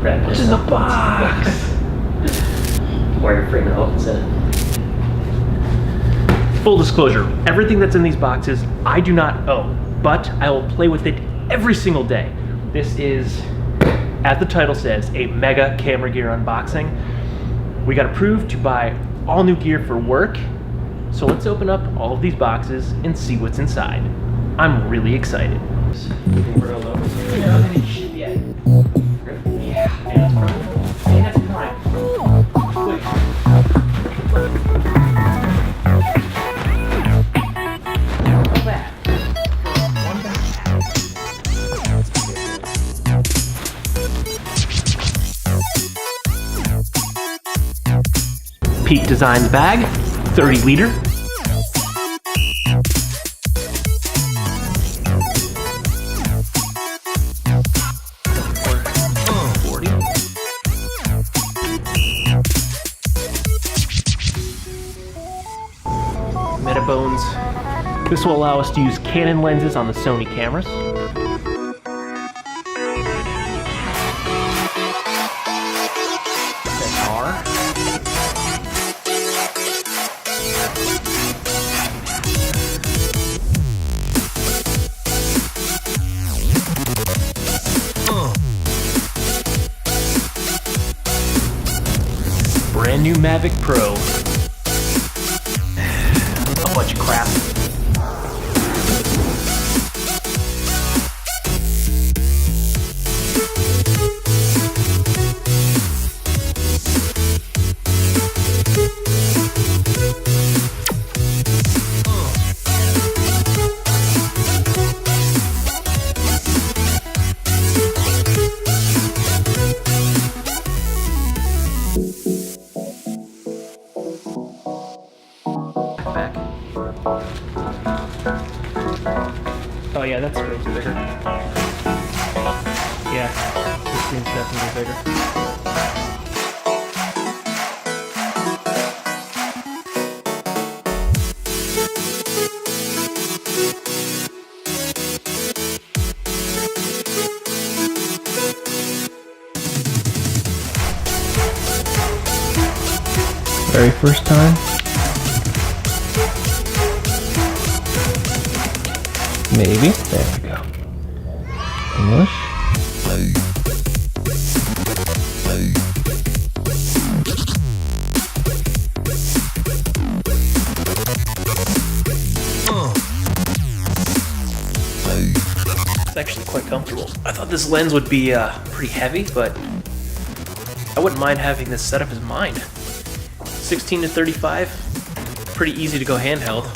Crap. What's in the box? Wireframe out instead. Full disclosure, everything that's in these boxes I do not own, but I will play with it every single day. This is, as the title says, a mega camera gear unboxing. We got approved to buy all new gear for work, so let's open up all of these boxes and see what's inside. I'm really excited. Peak Designs bag, 30 liter. Metabones. This will allow us to use Canon lenses on the Sony cameras. Brand new Mavic Pro. A bunch of crap. Oh yeah, that screen's bigger. Yeah, this screen's definitely bigger. Very first time. Maybe. There we go. English. It's actually quite comfortable. I thought this lens would be pretty heavy, but I wouldn't mind having this set up as mine. 16 to 35, pretty easy to go handheld.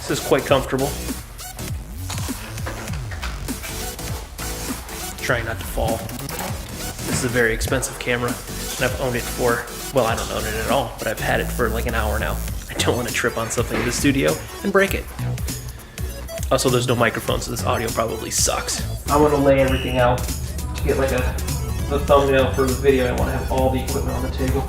This is quite comfortable. Trying not to fall. This is a very expensive camera, and I've owned it for, well, I don't own it at all, but I've had it for like an hour now. I don't want to trip on something in the studio and break it. Also, there's no microphone, so this audio probably sucks. I want to lay everything out to get like the thumbnail for the video. I want to have all the equipment on the table.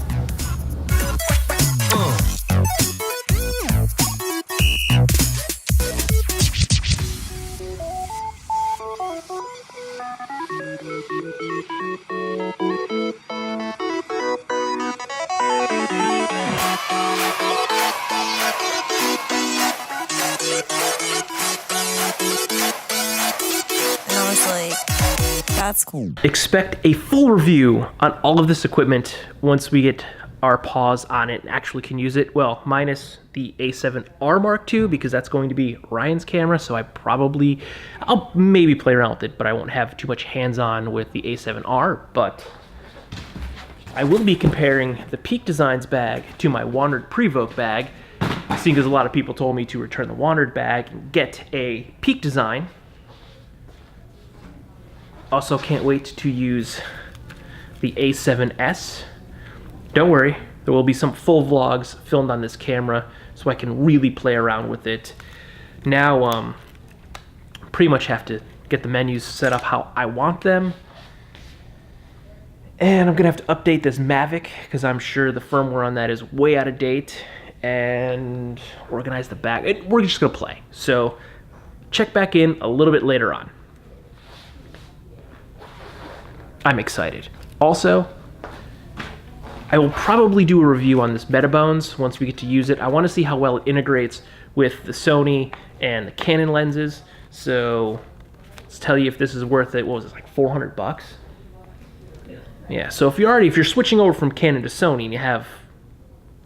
That's cool. Expect a full review on all of this equipment once we get our paws on it and actually can use it. Well, minus the A7R Mark II, because that's going to be Ryan's camera, so I'll maybe play around with it, but I won't have too much hands-on with the A7R. But I will be comparing the Peak Designs bag to my Wandrd Prvke bag, seeing as a lot of people told me to return the Wandrd bag and get a Peak Design. Also can't wait to use the A7S. Don't worry, there will be some full vlogs filmed on this camera so I can really play around with it. Now, pretty much have to get the menus set up how I want them. And I'm gonna have to update this Mavic because I'm sure the firmware on that is way out of date, and organize the back. We're just gonna play. So check back in a little bit later on. I'm excited. Also, I will probably do a review on this Metabones once we get to use it. I want to see how well it integrates with the Sony and the Canon lenses. So let's tell you if this is worth it. What was it, like 400 bucks? Yeah, so if you're switching over from Canon to Sony and you have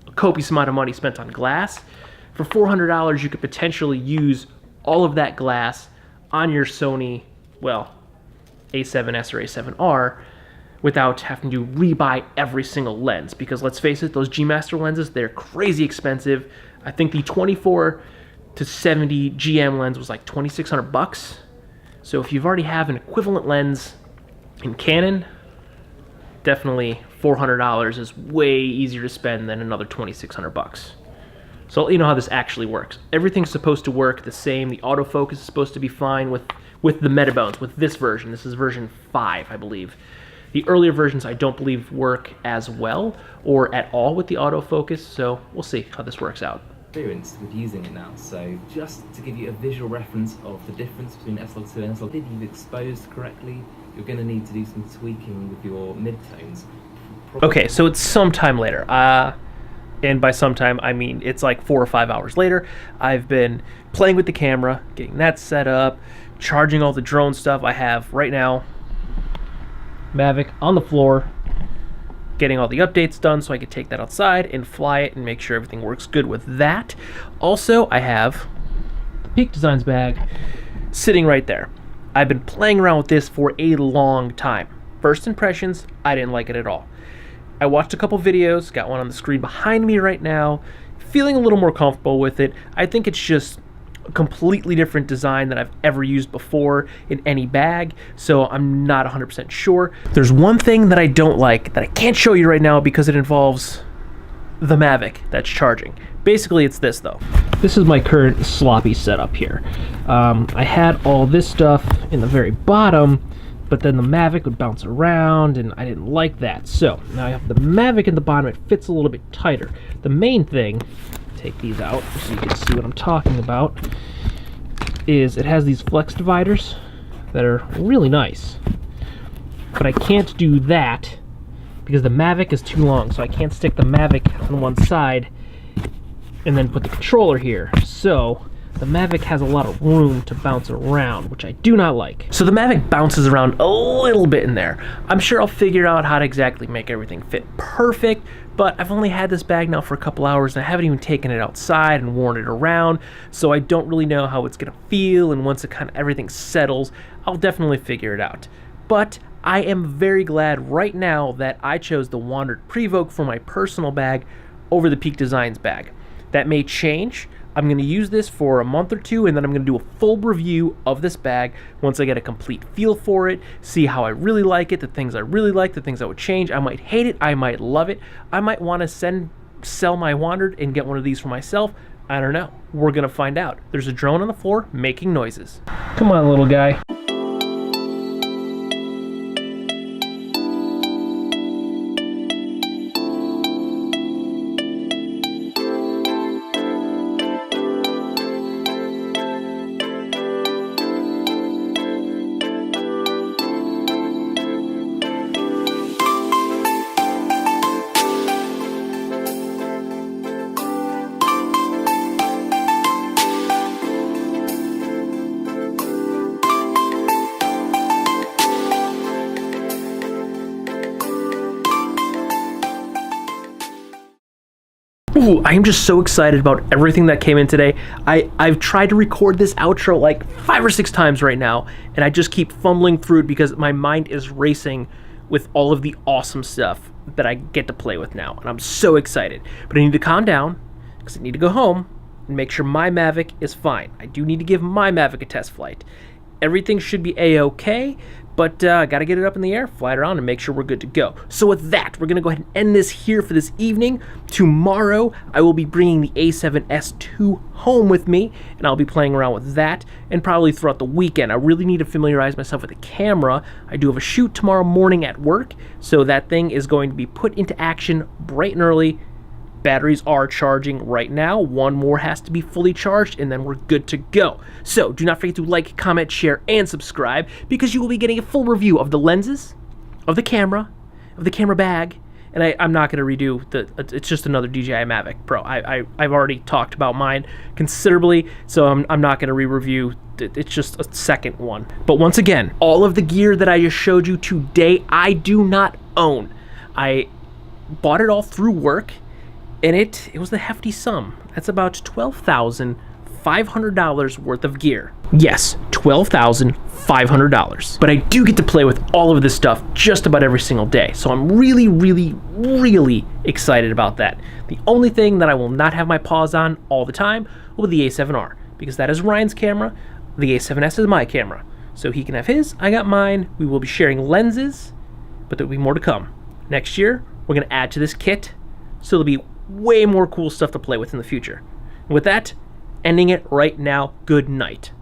a copious amount of money spent on glass, for $400 you could potentially use all of that glass on your Sony, well, A7S or A7R without having to rebuy every single lens. Because let's face it, those G Master lenses, they're crazy expensive. I think the 24 to 70 GM lens was like 2,600 bucks. So if you've already have an equivalent lens in Canon, definitely $400 is way easier to spend than another 2,600 bucks. So I'll let you know how this actually works. Everything's supposed to work the same. The autofocus is supposed to be fine with the Metabones, with this version. This is version 5, I believe. The earlier versions I don't believe work as well or at all with the autofocus, so we'll see how this works out. Experienced with using it now, so just to give you a visual reference of the difference between S-Log2 and S-Log, if you've exposed correctly, you're going to need to do some tweaking with your midtones. Okay, so it's sometime later. And by sometime, I mean it's like 4 or 5 hours later. I've been playing with the camera, getting that set up, charging all the drone stuff. I have right now Mavic on the floor, getting all the updates done so I could take that outside and fly it and make sure everything works good with that. Also, I have the Peak Designs bag sitting right there. I've been playing around with this for a long time. First impressions, I didn't like it at all. I watched a couple videos, got one on the screen behind me right now, feeling a little more comfortable with it. I think it's just a completely different design than I've ever used before in any bag, so I'm not 100% sure. There's one thing that I don't like that I can't show you right now because it involves the Mavic that's charging. Basically, it's this though. This is my current sloppy setup here. I had all this stuff in the very bottom, but then the Mavic would bounce around, and I didn't like that. So now I have the Mavic in the bottom. It fits a little bit tighter. The main thing, take these out so you can see what I'm talking about, is it has these flex dividers that are really nice. But I can't do that because the Mavic is too long, so I can't stick the Mavic on one side and then put the controller here. So the Mavic has a lot of room to bounce around, which I do not like. So the Mavic bounces around a little bit in there. I'm sure I'll figure out how to exactly make everything fit perfect, but I've only had this bag now for a couple hours and I haven't even taken it outside and worn it around, so I don't really know how it's gonna feel, and once it kind of everything settles, I'll definitely figure it out. But I am very glad right now that I chose the Wandrd Prvke for my personal bag over the Peak Designs bag. That may change. I'm going to use this for a month or two, and then I'm going to do a full review of this bag once I get a complete feel for it, see how I really like it, the things I really like, the things I would change. I might hate it, I might love it, I might want to sell my Wandrd and get one of these for myself. I don't know. We're going to find out. There's a drone on the floor making noises. Come on, little guy. Ooh, I am just so excited about everything that came in today. I've tried to record this outro like 5 or 6 times right now, and I just keep fumbling through it because my mind is racing with all of the awesome stuff that I get to play with now, and I'm so excited. But I need to calm down because I need to go home and make sure my Mavic is fine. I do need to give my Mavic a test flight. Everything should be a-okay, but gotta get it up in the air, fly it around, and make sure we're good to go. So with that, we're gonna go ahead and end this here for this evening. Tomorrow, I will be bringing the A7S II home with me, and I'll be playing around with that, and probably throughout the weekend. I really need to familiarize myself with the camera. I do have a shoot tomorrow morning at work, so that thing is going to be put into action bright and early. Batteries are charging right now. One more has to be fully charged, and then we're good to go. So do not forget to like, comment, share, and subscribe, because you will be getting a full review of the lenses, of the camera bag, and I'm not going to redo it's just another DJI Mavic Pro. I've already talked about mine considerably, so I'm not going to re-review. It's just a second one. But once again, all of the gear that I just showed you today, I do not own. I bought it all through work, and it was the hefty sum. That's about $12,500 worth of gear. Yes, $12,500. But I do get to play with all of this stuff just about every single day. So I'm really, really, really excited about that. The only thing that I will not have my paws on all the time will be the A7R, because that is Ryan's camera. The A7S is my camera. So he can have his, I got mine. We will be sharing lenses, but there'll be more to come. Next year, we're gonna add to this kit, so there'll be way more cool stuff to play with in the future. And with that, ending it right now, good night.